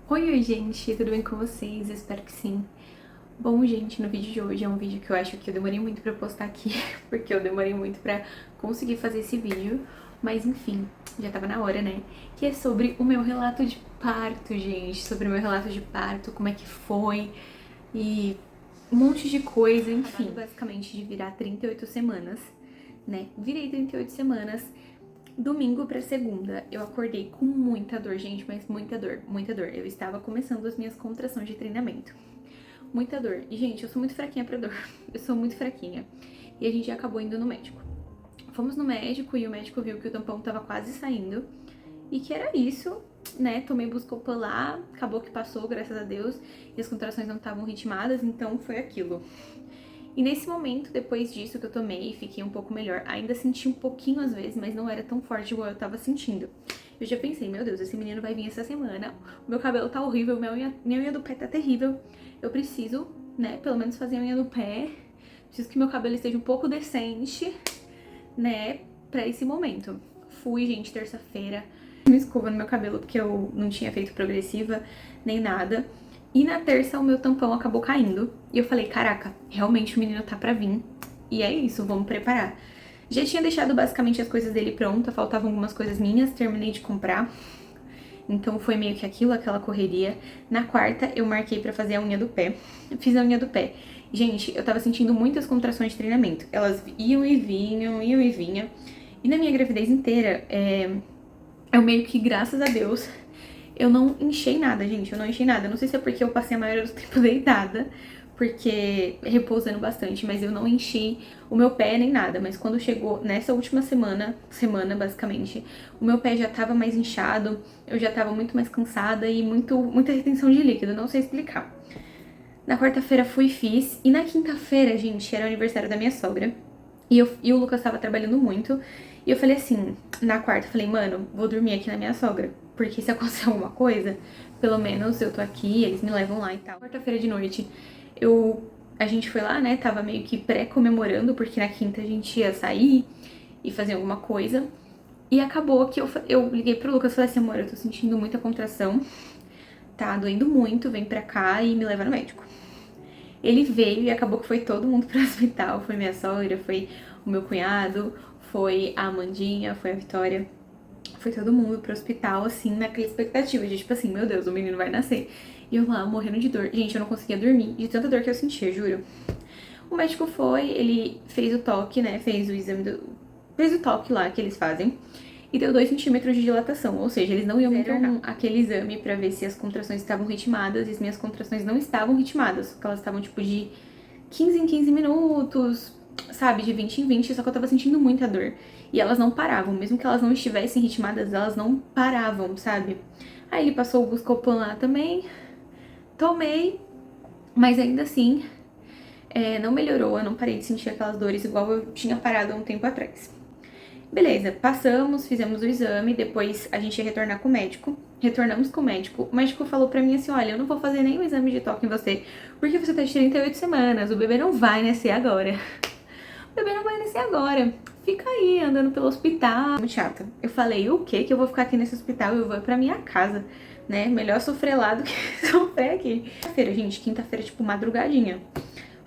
Oi, gente, tudo bem com vocês? Espero que sim. Bom, gente, no vídeo de hoje é um vídeo que eu acho que eu demorei muito pra postar aqui, porque eu demorei muito pra conseguir fazer esse vídeo, mas enfim, já tava na hora, né? Que é sobre o meu relato de parto, gente, sobre o meu relato de parto, como é que foi e um monte de coisa, enfim. Basicamente de virar 38 semanas, né? Virei 38 semanas. Domingo pra segunda, eu acordei com muita dor, gente, mas muita dor, muita dor. Eu estava começando as minhas contrações de treinamento. Muita dor. E, gente, eu sou muito fraquinha pra dor. Eu sou muito fraquinha. E a gente acabou indo no médico. Fomos no médico e o médico viu que o tampão tava quase saindo. E que era isso, né? Tomei Buscopan lá, acabou que passou, graças a Deus. E as contrações não estavam ritmadas, então foi aquilo. E nesse momento, depois disso que eu tomei, fiquei um pouco melhor. Ainda senti um pouquinho às vezes, mas não era tão forte igual eu tava sentindo. Eu já pensei, meu Deus, esse menino vai vir essa semana, o meu cabelo tá horrível, minha unha do pé tá terrível. Eu preciso, né, pelo menos fazer a unha do pé. Preciso que meu cabelo esteja um pouco decente, né, pra esse momento. Fui, gente, terça-feira, uma escova no meu cabelo, porque eu não tinha feito progressiva, nem nada. E na terça o meu tampão acabou caindo. E eu falei, caraca, realmente o menino tá pra vir. E é isso, vamos preparar. Já tinha deixado basicamente as coisas dele pronta, faltavam algumas coisas minhas, terminei de comprar. Então foi meio que aquilo, aquela correria. Na quarta eu marquei pra fazer a unha do pé. Fiz a unha do pé. Gente, eu tava sentindo muitas contrações de treinamento. Elas iam e vinham, iam e vinham. E na minha gravidez inteira, eu meio que, graças a Deus, eu não enchei nada, gente. Eu não enchei nada. Não sei se é porque eu passei a maioria do tempo deitada, porque repousando bastante, mas eu não enchi o meu pé nem nada. Mas quando chegou nessa última semana basicamente, o meu pé já tava mais inchado, eu já tava muito mais cansada e muita retenção de líquido. Não sei explicar. Na quarta-feira fui e fiz. E na quinta-feira, gente, era o aniversário da minha sogra. E o Lucas tava trabalhando muito. E eu falei assim, na quarta, eu falei, mano, vou dormir aqui na minha sogra. Porque se acontecer alguma coisa, pelo menos eu tô aqui, eles me levam lá e tal. Quarta-feira de noite, a gente foi lá, né? Tava meio que pré-comemorando, porque na quinta a gente ia sair e fazer alguma coisa. E acabou que eu liguei pro Lucas e falei assim, amor, eu tô sentindo muita contração. Tá doendo muito, vem pra cá e me leva no médico. Ele veio e acabou que foi todo mundo pro hospital. Foi minha sogra, foi o meu cunhado, foi a Amandinha, foi a Vitória. Foi todo mundo pro hospital, assim, naquela expectativa de, tipo assim, meu Deus, o menino vai nascer. E eu lá, morrendo de dor. Gente, eu não conseguia dormir, de tanta dor que eu sentia, juro. O médico foi, ele fez o toque, né, fez o exame fez o toque lá que eles fazem. E deu 2 centímetros de dilatação, ou seja, eles não iam me internar. Aquele exame pra ver se as contrações estavam ritmadas, e as minhas contrações não estavam ritmadas, porque elas estavam, tipo, de 15 em 15 minutos, sabe, de 20 em 20, só que eu tava sentindo muita dor. E elas não paravam, mesmo que elas não estivessem ritmadas, elas não paravam, sabe? Aí ele passou o Buscopan lá também, tomei, mas ainda assim, não melhorou, eu não parei de sentir aquelas dores igual eu tinha parado há um tempo atrás. Beleza, passamos, fizemos o exame, depois a gente ia retornar com o médico. Retornamos com o médico falou pra mim assim, olha, eu não vou fazer nenhum exame de toque em você, porque você tá de 38 semanas, o bebê não vai nascer agora. O bebê não vai nascer agora. Fica aí, andando pelo hospital. Muito chata. Eu falei, o quê? Que eu vou ficar aqui nesse hospital? Eu vou pra minha casa, né? Melhor sofrer lá do que sofrer aqui. Quinta-feira, gente, quinta-feira, tipo, madrugadinha.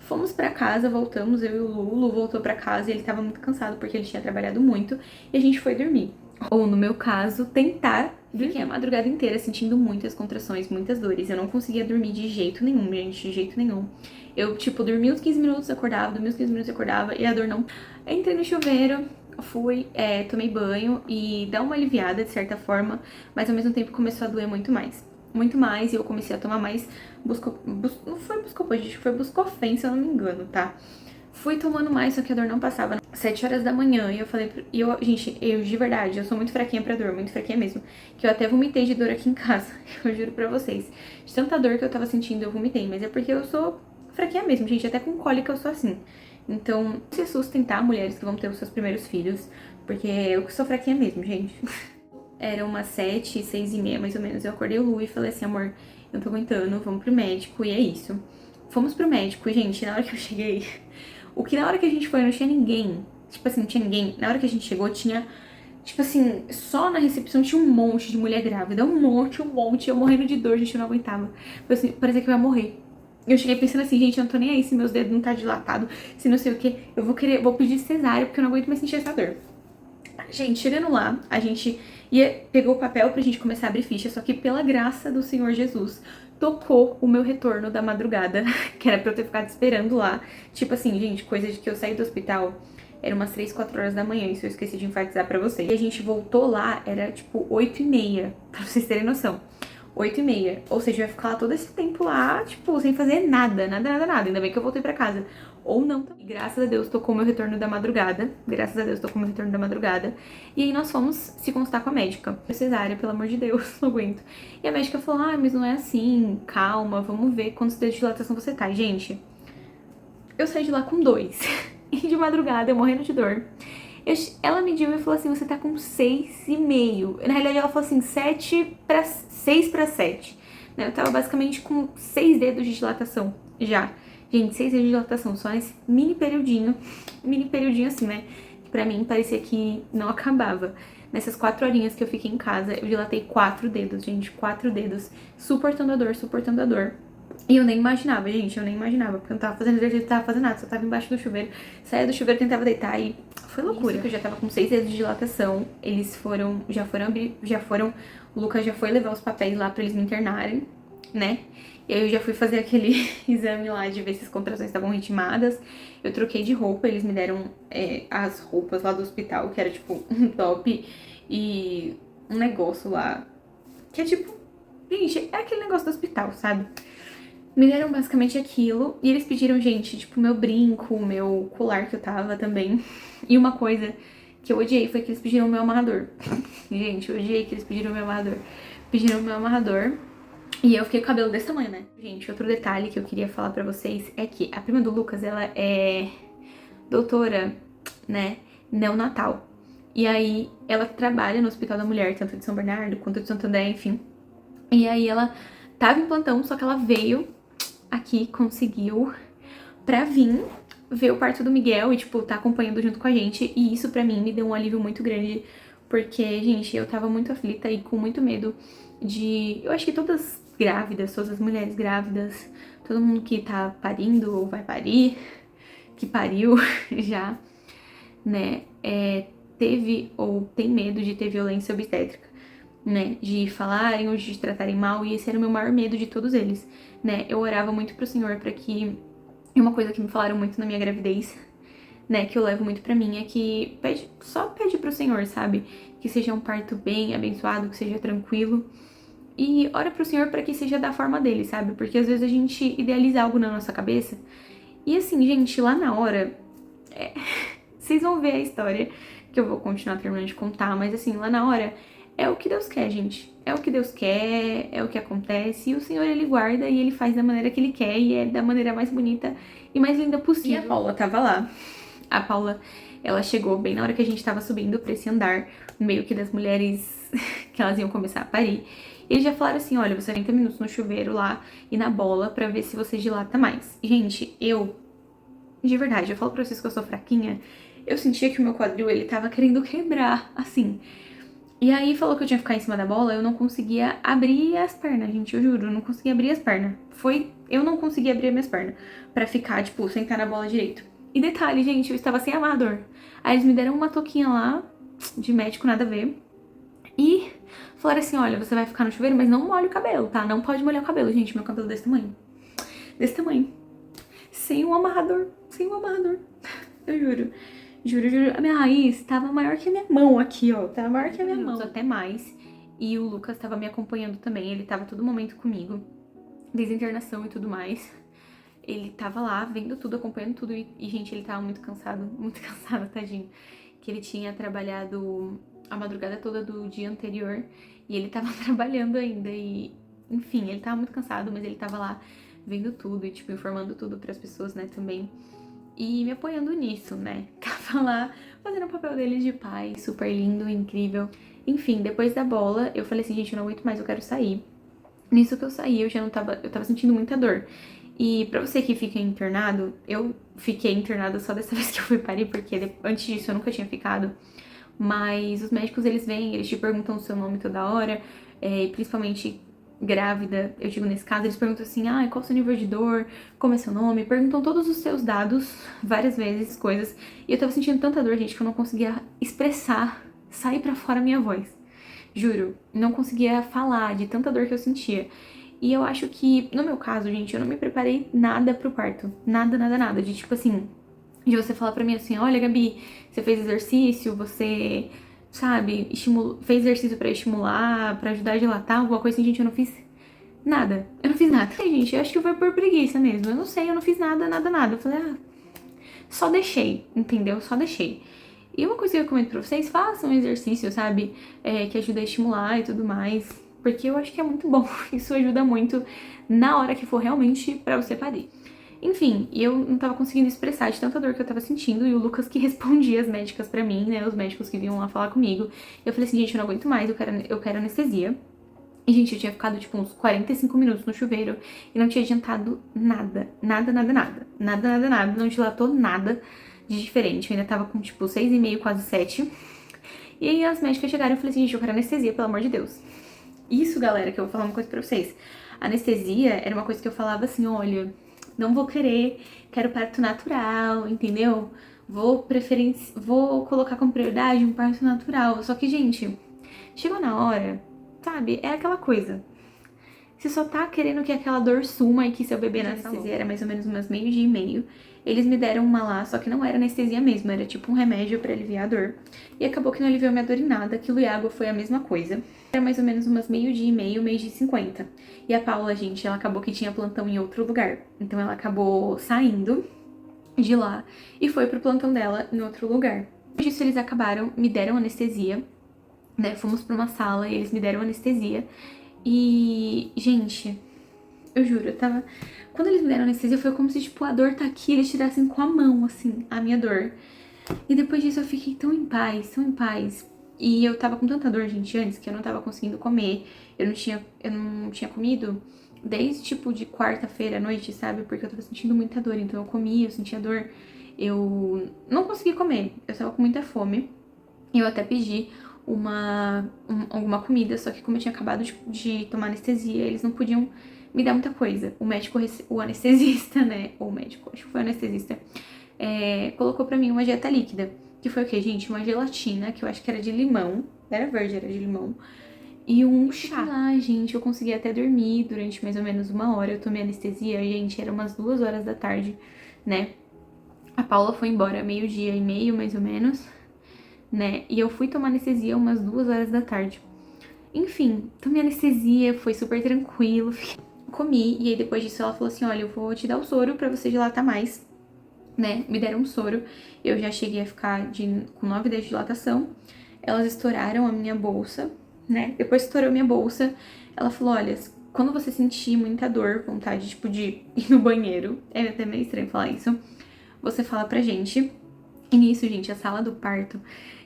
Fomos pra casa, voltamos, eu e o Lulu voltou pra casa e ele tava muito cansado porque ele tinha trabalhado muito e a gente foi dormir. Ou, no meu caso, tentar. Fiquei a madrugada inteira sentindo muitas contrações, muitas dores. Eu não conseguia dormir de jeito nenhum, gente, de jeito nenhum. Eu, tipo, dormia uns 15 minutos, acordava, dormia uns 15 minutos, acordava e a dor não... Entrei no chuveiro, fui, tomei banho e dá uma aliviada de certa forma, mas ao mesmo tempo começou a doer muito mais. Muito mais, e eu comecei a tomar mais não foi Buscopan, gente, foi Buscofen, se eu não me engano, tá? Fui tomando mais, só que a dor não passava. 7 horas da manhã, e eu falei, gente, eu de verdade, eu sou muito fraquinha pra dor, muito fraquinha mesmo, que eu até vomitei de dor aqui em casa, eu juro pra vocês. De tanta dor que eu tava sentindo, eu vomitei, mas é porque eu sou fraquinha mesmo, gente, até com cólica eu sou assim. Então, se sustentar mulheres que vão ter os seus primeiros filhos, porque eu sou fraquinha mesmo, gente. Era umas 7, 6 e meia, mais ou menos. Eu acordei o Lu e falei assim, amor, eu não tô aguentando, vamos pro médico, e é isso. Fomos pro médico, e, gente, na hora que eu cheguei, na hora que a gente foi não tinha ninguém. Tipo assim, não tinha ninguém. Na hora que a gente chegou, tinha Tipo assim, só na recepção tinha um monte de mulher grávida, um monte, eu morrendo de dor, gente, eu não aguentava. Assim, parecia que eu ia morrer. Eu cheguei pensando assim, gente, eu não tô nem aí se meus dedos não tá dilatado, se não sei o que, vou pedir cesárea porque eu não aguento mais sentir essa dor. Gente, chegando lá, a gente pegou o papel pra gente começar a abrir ficha, só que pela graça do Senhor Jesus, tocou o meu retorno da madrugada, que era pra eu ter ficado esperando lá. Tipo assim, gente, coisa de que eu saí do hospital, era umas 3, 4 horas da manhã, isso eu esqueci de enfatizar pra vocês. E a gente voltou lá, era tipo 8h30, pra vocês terem noção. 8h30. Ou seja, eu ia ficar lá todo esse tempo lá, tipo, sem fazer nada, nada, nada, nada. Ainda bem que eu voltei pra casa. Ou não. E graças a Deus tocou meu retorno da madrugada. Graças a Deus tocou meu retorno da madrugada. E aí nós fomos se consultar com a médica. Cesárea, pelo amor de Deus, não aguento. E a médica falou, mas não é assim, calma, vamos ver quantos dedos de dilatação você tá. E, gente, eu saí de lá com 2. E de madrugada, eu morrendo de dor. Ela mediu e falou assim, você tá com 6,5. Na realidade, ela falou assim, 6 para 7. Né? Eu tava basicamente com 6 dedos de dilatação já. Gente, 6 dedos de dilatação, só nesse mini periodinho assim, né? Que pra mim parecia que não acabava. Nessas 4 horinhas que eu fiquei em casa, eu dilatei 4 dedos, gente, 4 dedos, suportando a dor, suportando a dor. E eu nem imaginava, gente, eu nem imaginava, porque eu não tava fazendo exercício, não tava fazendo nada, só tava embaixo do chuveiro. Saía do chuveiro, tentava deitar e foi loucura. Que eu já tava com 6 dedos de dilatação, eles já foram abrir, o Lucas já foi levar os papéis lá pra eles me internarem, né? E aí eu já fui fazer aquele exame lá de ver se as contrações estavam ritmadas. Eu troquei de roupa, eles me deram as roupas lá do hospital, que era tipo um top e um negócio lá, que é tipo, gente, é aquele negócio do hospital, sabe? Me deram basicamente aquilo e eles pediram, gente, tipo, meu brinco, meu colar que eu tava também. E uma coisa que eu odiei foi que eles pediram o meu amarrador. Gente, eu odiei que eles pediram o meu amarrador. Pediram o meu amarrador e eu fiquei com o cabelo desse tamanho, né? Gente, outro detalhe que eu queria falar pra vocês é que a prima do Lucas, ela é doutora, né, neonatal. E aí ela trabalha no Hospital da Mulher, tanto de São Bernardo quanto de Santo André, enfim. E aí ela tava em plantão, só que ela veio aqui, conseguiu pra vir ver o parto do Miguel e, tipo, tá acompanhando junto com a gente. E isso pra mim me deu um alívio muito grande, porque, gente, eu tava muito aflita e com muito medo de... Eu acho que todas grávidas, todas as mulheres grávidas, todo mundo que tá parindo ou vai parir, que pariu já, né, teve ou tem medo de ter violência obstétrica, né, de falarem ou de tratarem mal, e esse era o meu maior medo de todos eles, né, eu orava muito pro Senhor pra que, e uma coisa que me falaram muito na minha gravidez, né, que eu levo muito pra mim, é que só pede pro Senhor, sabe, que seja um parto bem abençoado, que seja tranquilo, e ora pro Senhor pra que seja da forma dele, sabe, porque às vezes a gente idealiza algo na nossa cabeça, e assim, gente, lá na hora, vocês vão ver a história, que eu vou continuar terminando de contar, mas assim, lá na hora, é o que Deus quer, gente. É o que Deus quer, é o que acontece, e o Senhor, Ele guarda e Ele faz da maneira que Ele quer, e é da maneira mais bonita e mais linda possível. E a Paula tava lá. A Paula, ela chegou bem na hora que a gente tava subindo pra esse andar, no meio que das mulheres que elas iam começar a parir. Eles já falaram assim, olha, você 30 minutos no chuveiro lá e na bola pra ver se você dilata mais. Gente, de verdade, eu falo pra vocês que eu sou fraquinha, eu sentia que o meu quadril, ele tava querendo quebrar, assim. E aí falou que eu tinha que ficar em cima da bola, eu não conseguia abrir as pernas, gente, eu juro, eu não conseguia abrir as pernas. Eu não conseguia abrir minhas pernas pra ficar, tipo, sentar na bola direito. E detalhe, gente, eu estava sem amarrador. Aí eles me deram uma touquinha lá, de médico, nada a ver. E falaram assim, olha, você vai ficar no chuveiro, mas não molhe o cabelo, tá? Não pode molhar o cabelo, gente, meu cabelo é desse tamanho. Desse tamanho. Sem um amarrador, eu juro. Juro, juro, a minha raiz tava maior que a minha mão aqui, ó. Tava maior que a minha mão. Até mais. E o Lucas tava me acompanhando também. Ele tava todo momento comigo. Desde a internação e tudo mais. Ele tava lá, vendo tudo, acompanhando tudo. E gente, ele tava muito cansado, tadinho. Que ele tinha trabalhado a madrugada toda do dia anterior. E ele tava trabalhando ainda. E, enfim, ele tava muito cansado, mas ele tava lá vendo tudo e, tipo, informando tudo pras pessoas, né, também. E me apoiando nisso, né? Tava lá fazendo o papel dele de pai, super lindo, incrível. Enfim, depois da bola, eu falei assim, gente, eu não aguento mais, eu quero sair. Nisso que eu saí, eu tava sentindo muita dor. E pra você que fica internado, eu fiquei internada só dessa vez que eu fui parir, porque antes disso eu nunca tinha ficado. Mas os médicos, eles vêm, eles te perguntam o seu nome toda hora, principalmente grávida, eu digo nesse caso, eles perguntam assim, qual o seu nível de dor, como é seu nome, perguntam todos os seus dados, várias vezes, coisas, e eu tava sentindo tanta dor, gente, que eu não conseguia expressar, sair pra fora a minha voz, juro, não conseguia falar de tanta dor que eu sentia. E eu acho que, no meu caso, gente, eu não me preparei nada pro parto, nada, nada, nada, de tipo assim, de você falar pra mim assim, olha, Gabi, você fez exercício, você, sabe, fez exercício pra estimular, pra ajudar a dilatar, alguma coisa assim, gente, eu não fiz nada. Eu não fiz nada. E, gente, eu acho que foi por preguiça mesmo. Eu não sei, eu não fiz nada, nada, nada. Eu falei, só deixei, entendeu? Só deixei. E uma coisa que eu recomendo pra vocês, façam um exercício, sabe, que ajuda a estimular e tudo mais, porque eu acho que é muito bom. Isso ajuda muito na hora que for realmente pra você parir. Enfim, eu não tava conseguindo expressar de tanta dor que eu tava sentindo, e o Lucas que respondia as médicas pra mim, né, os médicos que vinham lá falar comigo. Eu falei assim, gente, eu não aguento mais, eu quero anestesia. E, gente, eu tinha ficado, tipo, uns 45 minutos no chuveiro e não tinha adiantado nada. Nada, nada, nada. Nada, nada, nada. Não dilatou nada de diferente. Eu ainda tava com, tipo, 6,5, quase 7. E aí as médicas chegaram e eu falei assim, gente, eu quero anestesia, pelo amor de Deus. Isso, galera, que eu vou falar uma coisa pra vocês. Anestesia era uma coisa que eu falava assim, olha, não vou querer, quero parto natural, entendeu? Vou colocar como prioridade um parto natural. Só que, gente, chegou na hora, sabe? É aquela coisa. Você só tá querendo que aquela dor suma e que seu bebê na anestesia era mais ou menos umas meio-dia e meio. Eles me deram uma lá, só que não era anestesia mesmo, era tipo um remédio pra aliviar a dor. E acabou que não aliviou minha dor em nada, aquilo e água foi a mesma coisa. Era mais ou menos umas meio-dia e meio, meio-dia e 50. E a Paula, gente, ela acabou que tinha plantão em outro lugar. Então ela acabou saindo de lá e foi pro plantão dela em outro lugar. Depois disso, eles acabaram, me deram anestesia, né? Fomos pra uma sala e eles me deram anestesia. E, gente, eu juro, eu tava... Quando eles me deram anestesia, foi como se, tipo, a dor tá aqui, eles tirassem com a mão, assim, a minha dor. E depois disso eu fiquei tão em paz, tão em paz. E eu tava com tanta dor, gente, antes, que eu não tava conseguindo comer. Eu não tinha comido desde, tipo, de quarta-feira à noite, sabe? Porque eu tava sentindo muita dor. Então eu comia, eu sentia dor. Eu não conseguia comer. Eu tava com muita fome. E eu até pedi alguma comida, só que como eu tinha acabado de tomar anestesia, eles não podiam me dar muita coisa. O médico, o anestesista, né? Ou o médico, acho que foi o anestesista, colocou pra mim uma dieta líquida. Que foi o quê, gente? Uma gelatina, que eu acho que era de limão. Era verde, era de limão. E um chá. Lá, gente, eu consegui até dormir durante mais ou menos uma hora. Eu tomei anestesia, gente, era umas 2 horas da tarde, né? A Paula foi embora meio-dia e meio, mais ou menos, né? E eu fui tomar anestesia umas 2 horas da tarde. Enfim, tomei anestesia, foi super tranquilo. Comi, e aí depois disso ela falou assim, olha, eu vou te dar o soro pra você dilatar mais, né? Me deram um soro, eu já cheguei a ficar com 9 dias de dilatação. Elas estouraram a minha bolsa, né? Depois que estourou minha bolsa, ela falou, olha, quando você sentir muita dor, vontade, tipo, de ir no banheiro, é até meio estranho falar isso, você fala pra gente. E nisso, gente, a sala do parto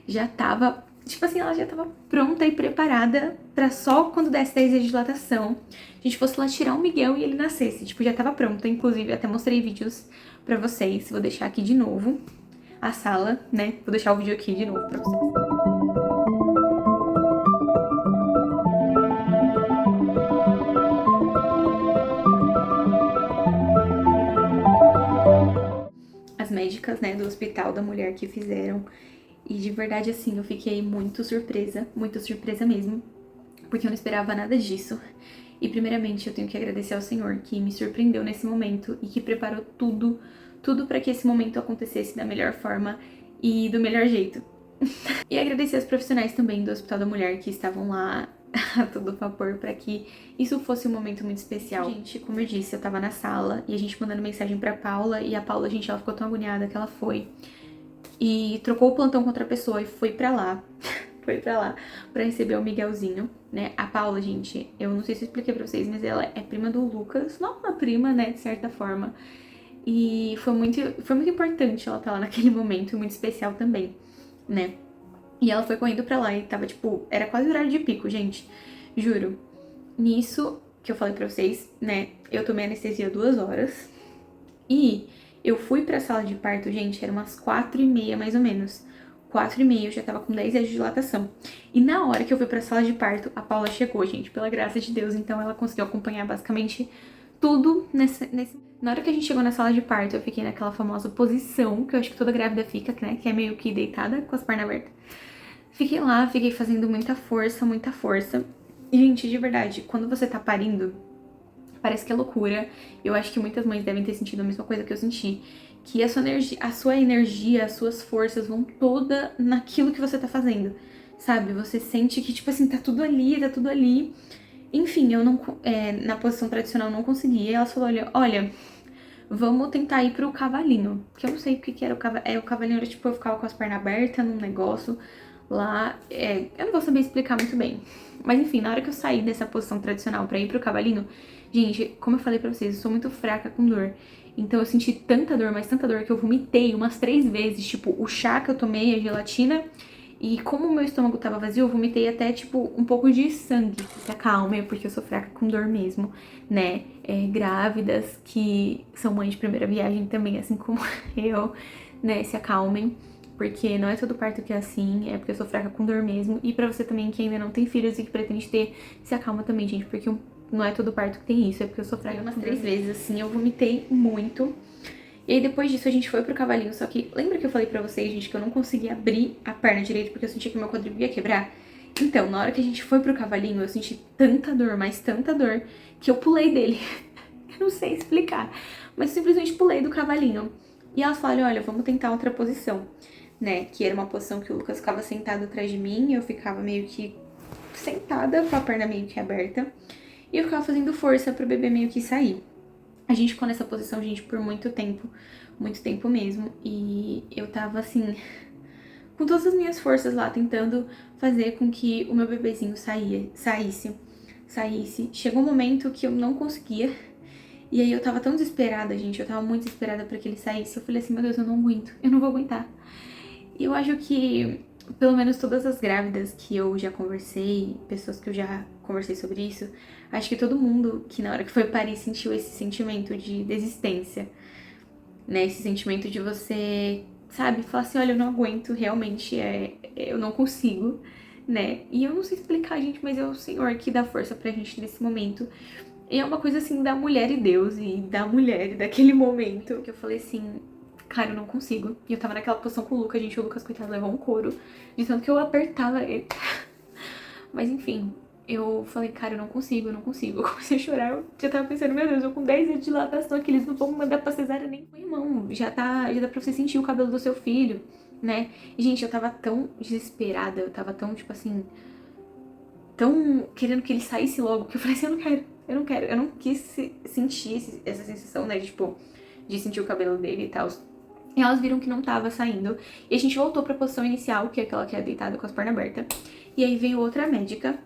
já tava, tipo assim, ela já tava pronta e preparada pra só quando desse 10 dias de dilatação, a gente fosse lá tirar o Miguel e ele nascesse. Tipo, já tava pronta, inclusive até mostrei vídeos pra vocês. Vou deixar aqui de novo a sala, né? Vou deixar o vídeo aqui de novo pra vocês. As médicas, né, do hospital da mulher que fizeram. E de verdade, assim, eu fiquei muito surpresa mesmo, porque eu não esperava nada disso. E primeiramente eu tenho que agradecer ao Senhor que me surpreendeu nesse momento e que preparou tudo para que esse momento acontecesse da melhor forma e do melhor jeito. E agradecer aos profissionais também do Hospital da Mulher que estavam lá a todo vapor para que isso fosse um momento muito especial. Gente, como eu disse, eu tava na sala e a gente mandando mensagem pra Paula, e a Paula, gente, ela ficou tão agoniada que ela foi e trocou o plantão com outra pessoa e foi pra lá. Foi pra lá pra receber o Miguelzinho, né? A Paula, gente, eu não sei se eu expliquei pra vocês, mas ela é prima do Lucas. Não uma prima, né, de certa forma. E foi muito importante ela estar lá naquele momento, muito especial também, né? E ela foi correndo pra lá e tava, tipo, era quase horário de pico, gente. Juro. Nisso que eu falei pra vocês, né, eu tomei anestesia 2 horas. E eu fui pra sala de parto, gente, era umas 4h30 mais ou menos. 4h30, eu já tava com 10 dias de dilatação. E na hora que eu fui pra sala de parto, a Paula chegou, gente, pela graça de Deus. Então ela conseguiu acompanhar basicamente tudo nesse... Na hora que a gente chegou na sala de parto, eu fiquei naquela famosa posição, que eu acho que toda grávida fica, né? Que é meio que deitada com as pernas abertas. Fiquei lá, fiquei fazendo muita força, muita força. E, gente, de verdade, quando você tá parindo, parece que é loucura. Eu acho que muitas mães devem ter sentido a mesma coisa que eu senti. Que a sua energia, as suas forças vão toda naquilo que você tá fazendo, sabe? Você sente que, tipo assim, tá tudo ali, tá tudo ali. Enfim, eu não, na posição tradicional não consegui. E ela falou, olha, vamos tentar ir pro cavalinho. Que eu não sei o que era o cavalinho. O cavalinho era tipo, eu ficava com as pernas abertas num negócio lá. Eu não vou saber explicar muito bem. Mas enfim, na hora que eu saí dessa posição tradicional pra ir pro cavalinho, gente, como eu falei pra vocês, eu sou muito fraca com dor. Então eu senti tanta dor, mas tanta dor, que eu vomitei umas 3 vezes. Tipo, o chá que eu tomei, a gelatina. E como o meu estômago tava vazio, eu vomitei até, tipo, um pouco de sangue. Se acalmem, porque eu sou fraca com dor mesmo, né? Grávidas que são mães de primeira viagem também, assim como eu, né? Se acalmem, porque não é todo parto que é assim, é porque eu sou fraca com dor mesmo. E pra você também que ainda não tem filhos e que pretende ter, se acalma também, gente, porque não é todo parto que tem isso, é porque eu sou fraca umas 3 vezes, assim, eu vomitei muito. E aí depois disso a gente foi pro cavalinho, só que lembra que eu falei pra vocês, gente, que eu não conseguia abrir a perna direito porque eu sentia que meu quadril ia quebrar? Então, na hora que a gente foi pro cavalinho, eu senti tanta dor, mas tanta dor, que eu pulei dele. Eu não sei explicar, mas simplesmente pulei do cavalinho. E elas falaram, olha, vamos tentar outra posição, né? Que era uma posição que o Lucas ficava sentado atrás de mim, e eu ficava meio que sentada com a perna meio que aberta. E eu ficava fazendo força pro bebê meio que sair. A gente ficou nessa posição, gente, por muito tempo mesmo. E eu tava assim, com todas as minhas forças lá, tentando fazer com que o meu bebezinho saísse. Chegou um momento que eu não conseguia. E aí eu tava tão desesperada, gente, eu tava muito desesperada pra que ele saísse. Eu falei assim, meu Deus, eu não aguento, eu não vou aguentar. E eu acho que, pelo menos todas as grávidas que eu já conversei, pessoas que eu já conversei sobre isso, acho que todo mundo que na hora que foi parir sentiu esse sentimento de desistência, né? Esse sentimento de você, sabe, falar assim, olha, eu não aguento, realmente, eu não consigo, né? E eu não sei explicar, gente, mas é o Senhor que dá força pra gente nesse momento. E é uma coisa assim da mulher e Deus, e da mulher, e daquele momento que eu falei assim, cara, eu não consigo. E eu tava naquela posição com o Lucas, gente, o Lucas, coitado, levou um couro, de tanto que eu apertava ele. Mas enfim, eu falei, cara, eu não consigo, eu não consigo. Eu comecei a chorar, eu já tava pensando, meu Deus, eu com 10 dias de dilatação aqui, eles não vão me mandar pra cesárea nem com irmão. Já dá pra você sentir o cabelo do seu filho, né? E, gente, eu tava tão desesperada, eu tava tão, tipo assim, tão querendo que ele saísse logo, que eu falei assim, eu não quis sentir essa sensação, né, de, tipo, de sentir o cabelo dele e tal. E elas viram que não tava saindo, e a gente voltou pra posição inicial, que é aquela que é deitada com as pernas abertas. E aí veio outra médica,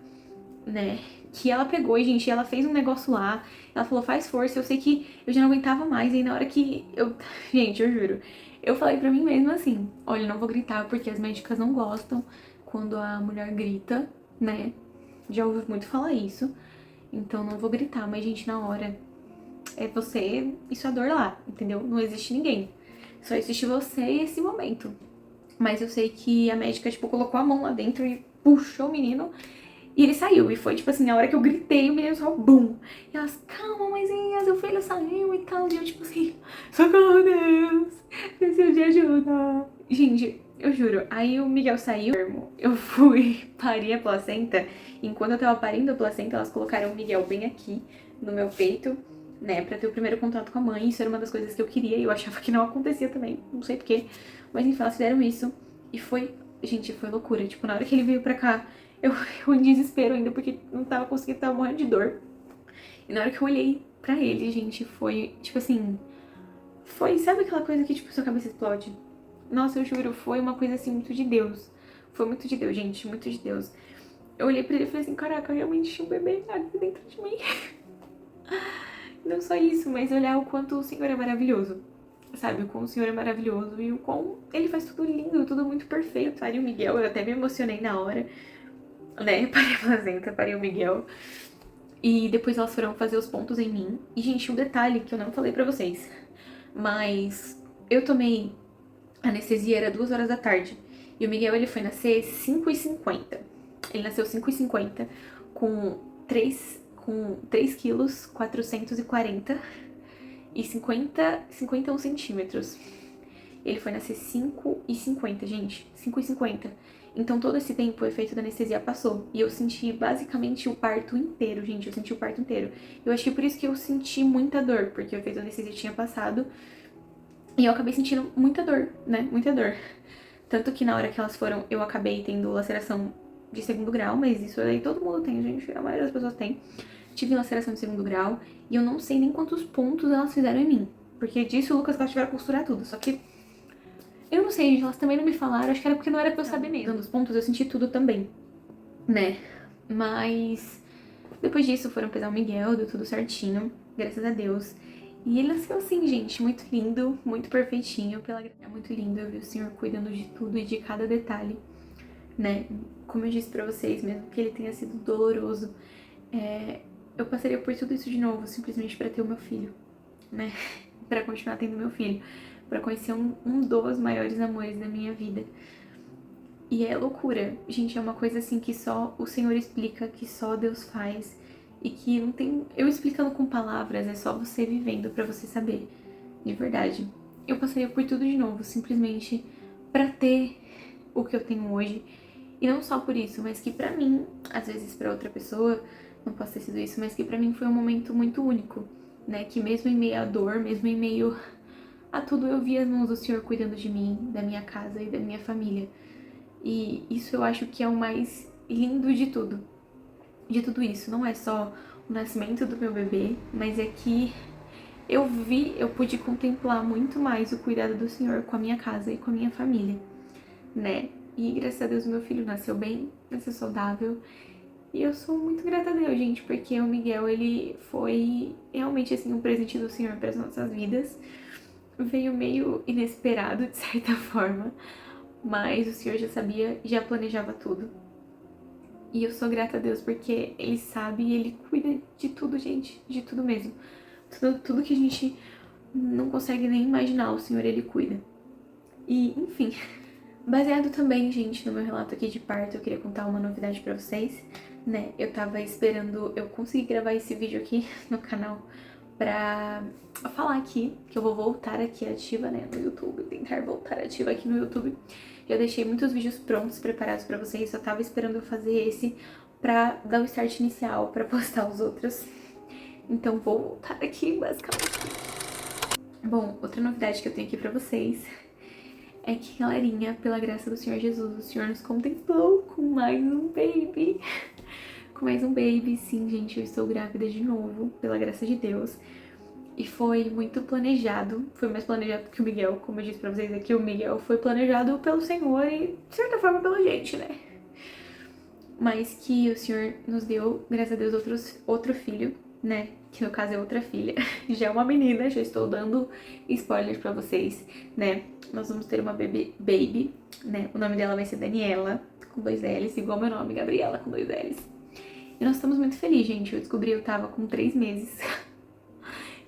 né, que ela pegou e, gente, ela fez um negócio lá, ela falou, faz força, eu sei que eu já não aguentava mais, e aí na hora que eu, gente, eu juro, eu falei pra mim mesma assim, olha, eu não vou gritar porque as médicas não gostam quando a mulher grita, né, já ouvi muito falar isso, então não vou gritar, mas, gente, na hora é você e sua dor lá, entendeu? Não existe ninguém, só existe você e esse momento. Mas eu sei que a médica, tipo, colocou a mão lá dentro e puxou o menino e ele saiu. E foi, tipo assim, na hora que eu gritei, o menino só bum. E elas, calma, mãezinha, seu filho saiu e tal. E eu, tipo assim, socorro, Deus, preciso de ajuda. Gente, eu juro, aí o Miguel saiu, eu fui parir a placenta. Enquanto eu tava parindo a placenta, elas colocaram o Miguel bem aqui, no meu peito, né, pra ter o primeiro contato com a mãe. Isso era uma das coisas que eu queria e eu achava que não acontecia também, não sei porquê. Mas enfim, elas fizeram isso e foi, gente, foi loucura. Tipo, na hora que ele veio pra cá, eu em desespero ainda, porque não tava conseguindo, tava morrendo de dor. E na hora que eu olhei pra ele, gente, foi, tipo assim, foi, sabe aquela coisa que, tipo, sua cabeça explode? Nossa, eu juro, foi uma coisa assim, muito de Deus. Foi muito de Deus, gente, muito de Deus. Eu olhei pra ele e falei assim, caraca, eu realmente tinha um bebê aqui dentro de mim. Não só isso, mas olhar o quanto o Senhor é maravilhoso. Sabe, o quão o Senhor é maravilhoso e o quão ele faz tudo lindo, tudo muito perfeito. Parei o Miguel, eu até me emocionei na hora, né? Parei a placenta, parei o Miguel. E depois elas foram fazer os pontos em mim. E, gente, um detalhe que eu não falei pra vocês. Mas eu tomei anestesia, era 2 horas da tarde. E o Miguel, ele foi nascer 5h50. Ele nasceu 5h50 com 3 quilos 440 e 51 centímetros. Ele foi nascer 5h50, gente. 5h50. Então todo esse tempo o efeito da anestesia passou. E eu senti basicamente o parto inteiro, gente. Eu senti o parto inteiro. Eu acho que por isso que eu senti muita dor, porque o efeito da anestesia tinha passado. E eu acabei sentindo muita dor, né? Muita dor. Tanto que na hora que elas foram, eu acabei tendo laceração de 2º grau, mas isso aí todo mundo tem, gente. A maioria das pessoas tem. Tive laceração de 2º grau e eu não sei nem quantos pontos elas fizeram em mim. Porque disse o Lucas que elas tiveram que costurar tudo. Só que eu não sei, gente, elas também não me falaram. Acho que era porque não era pra eu saber mesmo. Nos pontos eu senti tudo também, né? Mas depois disso foram pesar o Miguel, deu tudo certinho, graças a Deus. E ele nasceu assim, gente, muito lindo, muito perfeitinho. É muito lindo eu ver o Senhor cuidando de tudo e de cada detalhe, né? Como eu disse pra vocês, mesmo que ele tenha sido doloroso, eu passaria por tudo isso de novo, simplesmente pra ter o meu filho, né? Pra continuar tendo meu filho, pra conhecer um dos maiores amores da minha vida. E é loucura, gente, é uma coisa assim que só o Senhor explica, que só Deus faz e que não tem eu explicando com palavras, é só você vivendo pra você saber, de verdade. Eu passaria por tudo de novo, simplesmente pra ter o que eu tenho hoje. E não só por isso, mas que pra mim, às vezes pra outra pessoa, não possa ter sido isso, mas que pra mim foi um momento muito único, né? Que mesmo em meio à dor, mesmo em meio a tudo, eu vi as mãos do Senhor cuidando de mim, da minha casa e da minha família. E isso eu acho que é o mais lindo de tudo. De tudo isso. Não é só o nascimento do meu bebê, mas é que eu pude contemplar muito mais o cuidado do Senhor com a minha casa e com a minha família, né? E graças a Deus meu filho nasceu bem, nasceu saudável. E eu sou muito grata a Deus, gente, porque o Miguel, ele foi realmente, assim, um presente do Senhor para as nossas vidas. Veio meio inesperado, de certa forma, mas o Senhor já sabia, já planejava tudo. E eu sou grata a Deus porque Ele sabe e Ele cuida de tudo, gente, de tudo mesmo. Tudo que a gente não consegue nem imaginar, o Senhor, Ele cuida. E, enfim, baseado também, gente, no meu relato aqui de parto, eu queria contar uma novidade pra vocês, né? Eu tava esperando eu conseguir gravar esse vídeo aqui no canal pra falar aqui, que eu vou voltar aqui ativa, né, no YouTube, tentar voltar ativa aqui no YouTube. Eu deixei muitos vídeos prontos, preparados pra vocês, só tava esperando eu fazer esse pra dar o start inicial, pra postar os outros. Então vou voltar aqui, basicamente. Bom, outra novidade que eu tenho aqui pra vocês é que, galerinha, pela graça do Senhor Jesus, o Senhor nos contemplou com mais um baby. Com mais um baby, sim, gente, eu estou grávida de novo, pela graça de Deus. E foi muito planejado, foi mais planejado que o Miguel, como eu disse pra vocês aqui, o Miguel foi planejado pelo Senhor e, de certa forma, pela gente, né? Mas que o Senhor nos deu, graças a Deus, outro filho, né? Que no caso é outra filha. Já é uma menina, já estou dando spoilers pra vocês, né? Nós vamos ter uma baby, né? O nome dela vai ser Daniela, com 2 L's, igual meu nome, Gabriela, com 2 L's. E nós estamos muito felizes, gente. Eu descobri, eu tava com 3 meses.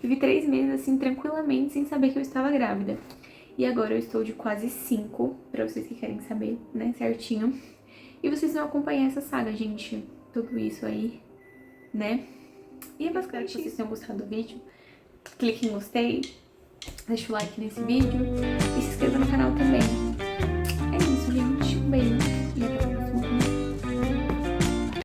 Vivi 3 meses, assim, tranquilamente, sem saber que eu estava grávida. E agora eu estou de quase 5, pra vocês que querem saber, né, certinho. E vocês vão acompanhar essa saga, gente. Tudo isso aí, né? E é basicamente isso. Espero que vocês tenham gostado do vídeo. Clique em gostei, deixa o like nesse vídeo e se inscreva no canal também. É isso, gente. Um beijo.